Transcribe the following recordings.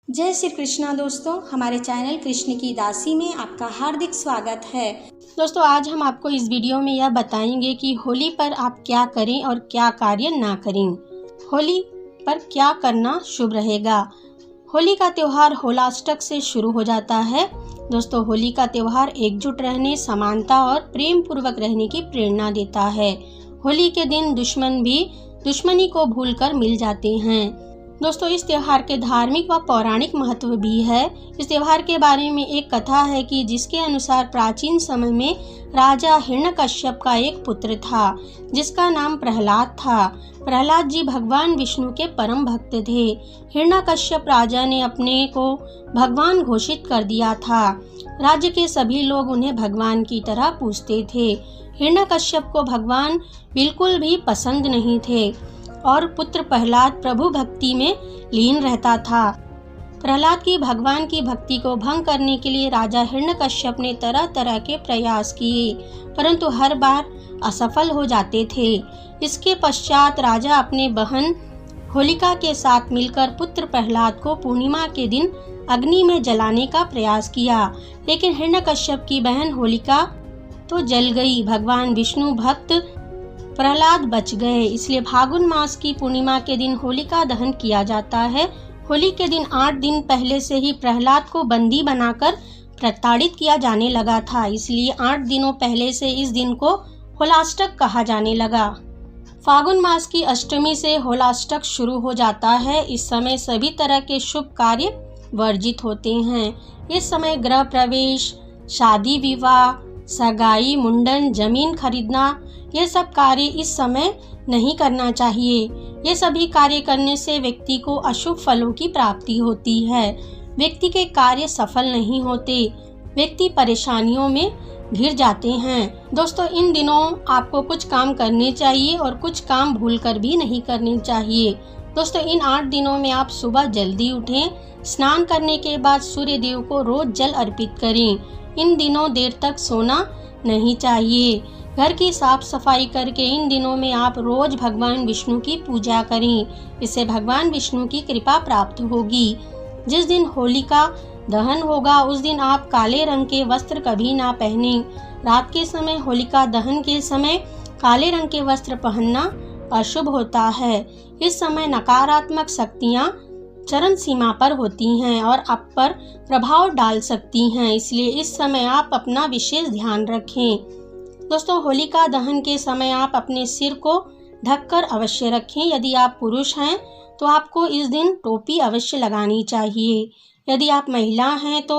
जय श्री कृष्णा दोस्तों, हमारे चैनल कृष्ण की दासी में आपका हार्दिक स्वागत है। दोस्तों, आज हम आपको इस वीडियो में यह बताएंगे कि होली पर आप क्या करें और क्या कार्य ना करें। होली पर क्या करना शुभ रहेगा। होली का त्यौहार होलाष्टक से शुरू हो जाता है। दोस्तों, होली का त्यौहार एकजुट रहने, समानता और प्रेम पूर्वक रहने की प्रेरणा देता है। होली के दिन दुश्मन भी दुश्मनी को भूलकर मिल जाते हैं। दोस्तों, इस त्यौहार के धार्मिक व पौराणिक महत्व भी है। इस त्यौहार के बारे में एक कथा है कि जिसके अनुसार प्राचीन समय में राजा हिरण्यकश्यप का एक पुत्र था जिसका नाम प्रहलाद था। प्रहलाद जी भगवान विष्णु के परम भक्त थे। हिरण्यकश्यप राजा ने अपने को भगवान घोषित कर दिया था। राज्य के सभी लोग उन्हें भगवान की तरह पूजते थे। हिरण्यकश्यप को भगवान बिल्कुल भी पसंद नहीं थे और पुत्र प्रहलाद प्रभु भक्ति में लीन रहता था। प्रहलाद की भगवान की भक्ति को भंग करने के लिए राजा हिरण्यकश्यप ने तरह तरह के प्रयास किए, परंतु हर बार असफल हो जाते थे। इसके पश्चात राजा अपने बहन होलिका के साथ मिलकर पुत्र प्रहलाद को पूर्णिमा के दिन अग्नि में जलाने का प्रयास किया, लेकिन हिरण्यकश्यप की बहन होलिका तो जल गई। भगवान विष्णु भक्त प्रहलाद बच गए। इसलिए फागुन मास की पूर्णिमा के दिन होलिका दहन किया जाता है। होली के दिन 8 दिन पहले से ही प्रहलाद को बंदी बनाकर प्रताड़ित किया जाने लगा था। इसलिए 8 दिनों पहले से इस दिन को होलाष्टक कहा जाने लगा। फागुन मास की अष्टमी से होलाष्टक शुरू हो जाता है। इस समय सभी तरह के शुभ कार्य वर्जित होते हैं। इस समय गृह प्रवेश, शादी विवाह, सगाई, मुंडन, जमीन खरीदना, ये सब कार्य इस समय नहीं करना चाहिए। ये सभी कार्य करने से व्यक्ति को अशुभ फलों की प्राप्ति होती है। व्यक्ति के कार्य सफल नहीं होते, व्यक्ति परेशानियों में घिर जाते हैं। दोस्तों, इन दिनों आपको कुछ काम करने चाहिए और कुछ काम भूलकर भी नहीं करने चाहिए। दोस्तों, इन 8 दिनों में आप सुबह जल्दी उठें, स्नान करने के बाद सूर्य देव को रोज जल अर्पित करें। इन दिनों देर तक सोना नहीं चाहिए। घर की साफ सफाई करके इन दिनों में आप रोज भगवान विष्णु की पूजा करें। इससे भगवान विष्णु की कृपा प्राप्त होगी। जिस दिन होलिका दहन होगा उस दिन आप काले रंग के वस्त्र कभी ना पहनें। रात के समय होलिका दहन के समय काले रंग के वस्त्र पहनना अशुभ होता है। इस समय नकारात्मक शक्तियाँ चरम सीमा पर होती हैं और आप पर प्रभाव डाल सकती हैं। इसलिए इस समय आप अपना विशेष ध्यान रखें। दोस्तों, होलिका दहन के समय आप अपने सिर को ढककर अवश्य रखें। यदि आप पुरुष हैं तो आपको इस दिन टोपी अवश्य लगानी चाहिए। यदि आप महिला हैं तो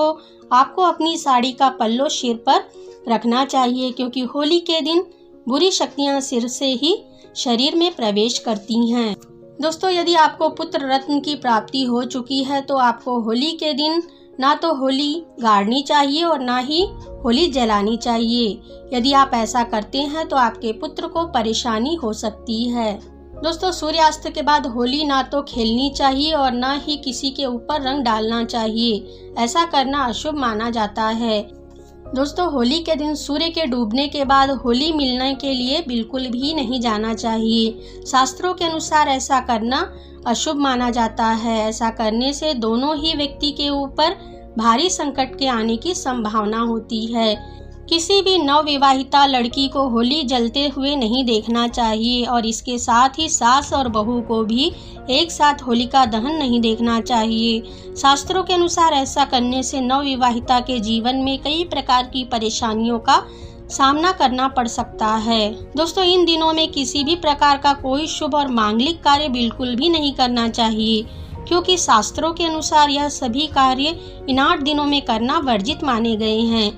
आपको अपनी साड़ी का पल्लो सिर पर रखना चाहिए, क्योंकि होली के दिन बुरी शक्तियां सिर से ही शरीर में प्रवेश करती हैं। दोस्तों, यदि आपको पुत्र रत्न की प्राप्ति हो चुकी है तो आपको होली के दिन ना तो होली गाड़नी चाहिए और ना ही होली जलानी चाहिए। यदि आप ऐसा करते हैं तो आपके पुत्र को परेशानी हो सकती है। दोस्तों, सूर्यास्त के बाद होली ना तो खेलनी चाहिए और ना ही किसी के ऊपर रंग डालना चाहिए। ऐसा करना अशुभ माना जाता है। दोस्तों, होली के दिन सूर्य के डूबने के बाद होली मिलने के लिए बिल्कुल भी नहीं जाना चाहिए। शास्त्रों के अनुसार ऐसा करना अशुभ माना जाता है। ऐसा करने से दोनों ही व्यक्ति के ऊपर भारी संकट के आने की संभावना होती है। किसी भी नवविवाहिता लड़की को होली जलते हुए नहीं देखना चाहिए और इसके साथ ही सास और बहू को भी एक साथ होलिका दहन नहीं देखना चाहिए। शास्त्रों के अनुसार ऐसा करने से नवविवाहिता के जीवन में कई प्रकार की परेशानियों का सामना करना पड़ सकता है। दोस्तों, इन दिनों में किसी भी प्रकार का कोई शुभ और मांगलिक कार्य बिल्कुल भी नहीं करना चाहिए, क्योंकि शास्त्रों के अनुसार यह सभी कार्य इन 8 दिनों में करना वर्जित माने गए हैं।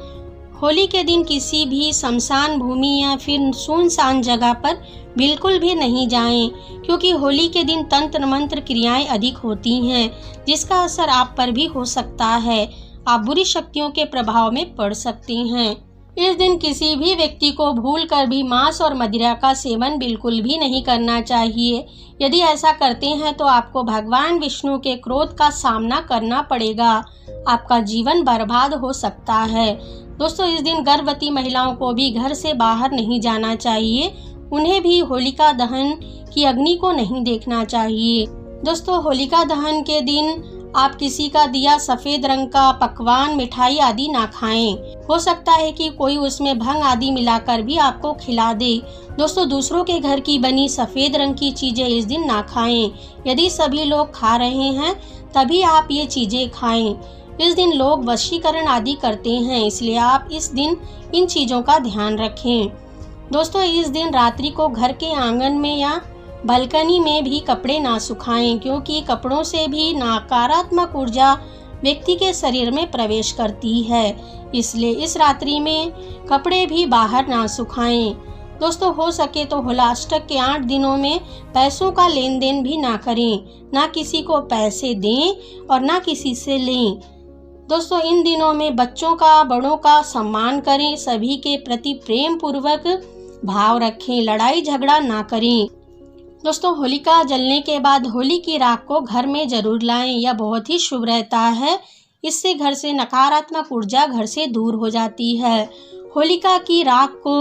होली के दिन किसी भी शमशान भूमि या फिर सुनसान जगह पर बिल्कुल भी नहीं जाएं, क्योंकि होली के दिन तंत्र मंत्र क्रियाएं अधिक होती हैं, जिसका असर आप पर भी हो सकता है। आप बुरी शक्तियों के प्रभाव में पड़ सकते हैं। इस दिन किसी भी व्यक्ति को भूलकर भी मांस और मदिरा का सेवन बिल्कुल भी नहीं करना चाहिए। यदि ऐसा करते हैं तो आपको भगवान विष्णु के क्रोध का सामना करना पड़ेगा। आपका जीवन बर्बाद हो सकता है। दोस्तों, इस दिन गर्भवती महिलाओं को भी घर से बाहर नहीं जाना चाहिए। उन्हें भी होलिका दहन की अग्नि को नहीं देखना चाहिए। दोस्तों, होलिका दहन के दिन आप किसी का दिया सफ़ेद रंग का पकवान, मिठाई आदि ना खाएं। हो सकता है कि कोई उसमें भंग आदि मिलाकर भी आपको खिला दे। दोस्तों, दूसरों के घर की बनी सफ़ेद रंग की चीज़ें इस दिन ना खाएं। यदि सभी लोग खा रहे हैं तभी आप ये चीज़ें खाएं। इस दिन लोग वशीकरण आदि करते हैं, इसलिए आप इस दिन इन चीज़ों का ध्यान रखें। दोस्तों, इस दिन रात्रि को घर के आंगन में या बालकनी में भी कपड़े ना सुखाएं, क्योंकि कपड़ों से भी नकारात्मक ऊर्जा व्यक्ति के शरीर में प्रवेश करती है। इसलिए इस रात्रि में कपड़े भी बाहर ना सुखाएं। दोस्तों, हो सके तो होलाष्टक के 8 दिनों में पैसों का लेन देन भी ना करें, ना किसी को पैसे दें और ना किसी से लें। दोस्तों, इन दिनों में बच्चों का, बड़ों का सम्मान करें, सभी के प्रति प्रेम पूर्वक भाव रखें, लड़ाई झगड़ा ना करें। दोस्तों, होलिका जलने के बाद होली की राख को घर में जरूर लाएं, यह बहुत ही शुभ रहता है। इससे घर से नकारात्मक ऊर्जा घर से दूर हो जाती है। होलिका की राख को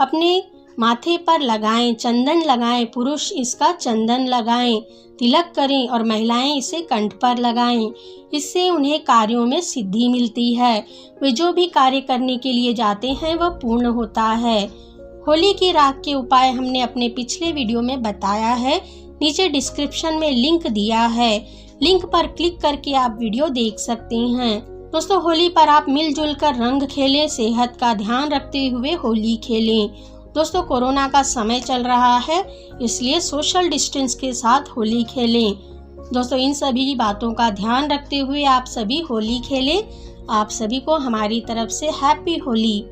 अपने माथे पर लगाएं, चंदन लगाएं, पुरुष इसका चंदन लगाएं, तिलक करें और महिलाएं इसे कंठ पर लगाएं। इससे उन्हें कार्यों में सिद्धि मिलती है। वे जो भी कार्य करने के लिए जाते हैं वह पूर्ण होता है। होली की राख के उपाय हमने अपने पिछले वीडियो में बताया है, नीचे डिस्क्रिप्शन में लिंक दिया है, लिंक पर क्लिक करके आप वीडियो देख सकते हैं। दोस्तों, होली पर आप मिलजुल कर रंग खेलें, सेहत का ध्यान रखते हुए होली खेलें। दोस्तों, कोरोना का समय चल रहा है, इसलिए सोशल डिस्टेंस के साथ होली खेलें। दोस्तों, इन सभी बातों का ध्यान रखते हुए आप सभी होली खेलें। आप सभी को हमारी तरफ से हैप्पी होली।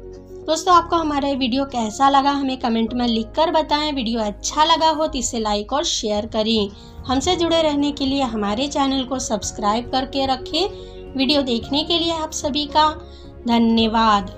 दोस्तों, आपको हमारा वीडियो कैसा लगा हमें कमेंट में लिखकर बताएं। वीडियो अच्छा लगा हो तो इसे लाइक और शेयर करें। हमसे जुड़े रहने के लिए हमारे चैनल को सब्सक्राइब करके रखें। वीडियो देखने के लिए आप सभी का धन्यवाद।